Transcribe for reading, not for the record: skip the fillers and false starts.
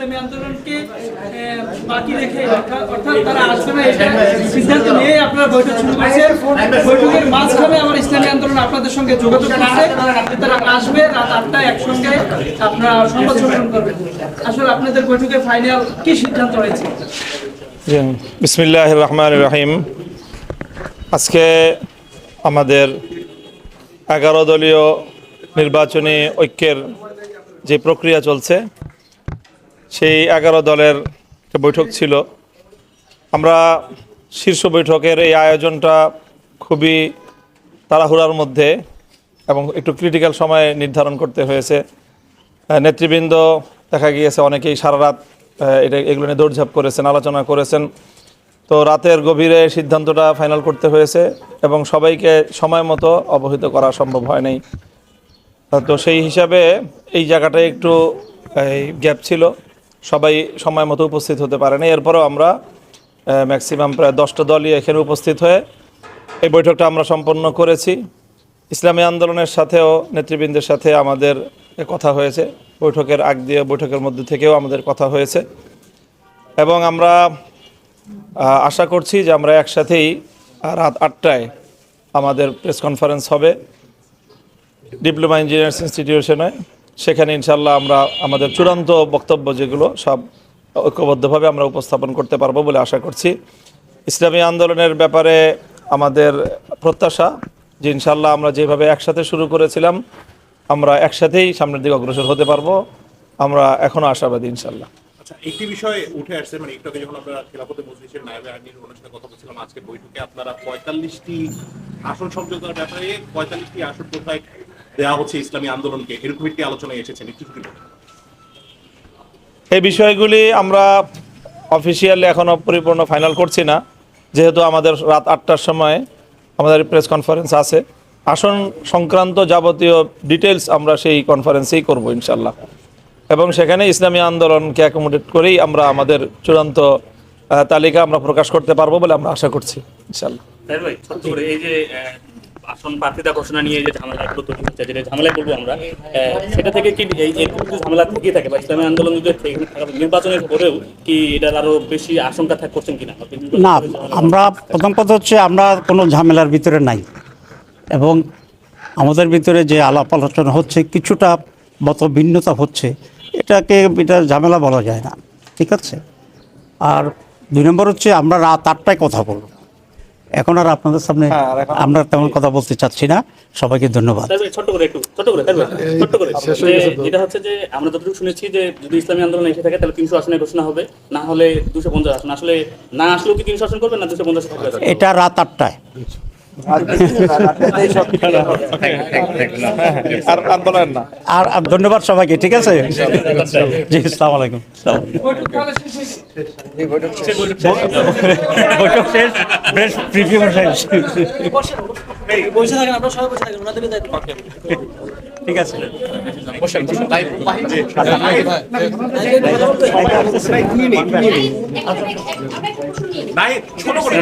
ইসলামী আন্দোলনকে বাকি রেখে অর্থাৎ তারা আসবে না এটা সিদ্ধান্ত নিয়ে আপনারা বৈঠক শুরু করেছেন। বৈঠকের মাঝখানে আমার ইসলামী আন্দোলন আপনাদের সঙ্গে যোগাযোগ করছে, তারা আসবে রাত 8টায় একসঙ্গে আপনারা সংবাদ সম্মেলন করবেন। আসলে আপনাদের বৈঠকের ফাইনাল কি সিদ্ধান্ত হয়েছে? বিসমিল্লাহির রহমানির রহিম। আজকে আমাদের 11 দলীয় নির্বাচনী ঐক্যের যে প্রক্রিয়া চলছে, সেই 11 দলের বৈঠক ছিল। আমরা শীর্ষ বৈঠকের এই আয়োজনটা খুবই তাড়াহুড়ার মধ্যে এবং একটু ক্রিটিক্যাল সময়ে নির্ধারণ করতে হয়েছে। নেতৃবৃন্দ দেখা গিয়েছে অনেকেই সারা রাত এগুলো নিয়ে দৌড়ঝাঁপ করেছেন, আলোচনা করেছেন। তো রাতের গভীরে সিদ্ধান্তটা ফাইনাল করতে হয়েছে এবং সবাইকে সময় মতো অবহিত করা সম্ভব হয় নাই। তো সেই হিসাবে এই জায়গাটায় একটু গ্যাপ ছিল, সবাই সময় মতো উপস্থিত হতে পারেনি। এরপরেও আমরা ম্যাক্সিমাম প্রায় 10টা দলই এখানে উপস্থিত হয়ে এই বৈঠকটা আমরা সম্পন্ন করেছি। ইসলামী আন্দোলনের সাথেও নেতৃবৃন্দের সাথে আমাদের কথা হয়েছে, বৈঠকের আগ দিয়ে বৈঠকের মধ্যে থেকেও আমাদের কথা হয়েছে এবং আমরা আশা করছি যে আমরা একসাথেই রাত 8টায় আমাদের প্রেস কনফারেন্স হবে ডিপ্লোমা ইঞ্জিনিয়ার্স ইনস্টিটিউশনে। সেখানে ইনশাল্লাহ আমরা আমাদের চূড়ান্ত বক্তব্য যেগুলো সব ঐক্যবদ্ধভাবে আমরা উপস্থাপন করতে পারবো বলে আশা করছি। ইসলামী আন্দোলনের ব্যাপারে আমাদের প্রত্যাশা যে ইনশাল্লাহ আমরা যেভাবে একসাথে শুরু করেছিলাম আমরা একসাথেই সামনের দিকে অগ্রসর হতে পারবো, আমরা এখনও আশাবাদী ইনশাল্লাহ। আচ্ছা, একটি বিষয় উঠে আসছে, মানে একটু আগে যখন আপনারা খেলাফতে মজলিসের নায়েবে আমির ওনার সাথে কথা বলছিলাম, আজকে বৈঠকে আপনারা 45টি আসন সমঝোতার ব্যাপারে 45টি আসন কোথায় দেওয়া হচ্ছে ইসলামী আন্দোলনকে, এরকম একটি আলোচনায় এসেছেন, একটু কি বলবেন? এই বিষয়গুলি আমরা অফিসিয়ালি এখনও পরিপূর্ণ ফাইনাল করছি না, যেহেতু আমাদের রাত 8টার সময় আমাদের প্রেস কনফারেন্স আছে। আসন সংক্রান্ত যাবতীয় ডিটেলস আমরা সেই কনফারেন্সেই করব ইনশাল্লাহ এবং সেখানে ইসলামী আন্দোলনকে অ্যাকোমোডেট করেই আমরা আমাদের চূড়ান্ত তালিকা আমরা প্রকাশ করতে পারবো বলে আমরা আশা করছি ইনশাল্লাহ। এই যে আসন প্রার্থিতা ঘোষণা নিয়ে যে ঝামেলাগুলো তৈরি হচ্ছে, যেটা ঝামেলায় বলবো আমরা, সেটা থেকে কি এরকম কিছু ঝামেলা থেকে থাকে বা ইসলামী আন্দোলন যদি নির্বাচনের পরেও কি এটার আরো বেশি আশঙ্কা করছেন কিনা? না, আমরা প্রথম কথা হচ্ছে আমরা কোনো ঝামেলার ভিতরে নাই এবং আমাদের ভিতরে যে আলাপ আলোচনা হচ্ছে কিছুটা মত ভিন্নতা হচ্ছে, এটা ঝামেলা বলা যায় না, ঠিক আছে। আর 2 নম্বর হচ্ছে আমরা রাত 8টায় কথা বলব, এখন আর আপনাদের সামনে আমরা তেমন কথা বলতে চাচ্ছি না। সবাইকে ধন্যবাদ। ছোট করে যেটা হচ্ছে যে আমরা যতটুকু শুনেছি যে যদি ইসলামী আন্দোলন এসে থাকে তাহলে 300 আসনের ঘোষণা হবে, না হলে 250 আসন। আসলে না আসলেও কি 300 আসন করবেন না 250 থাকবে? এটা রাত 8টায়। আর ধন্যবাদ সবাইকে, ঠিক আছে। জি, আসসালামু আলাইকুম। বৈঠক শেষ, বেশ প্রিভিউ শেষ। ঠিক আছে, ছোট করে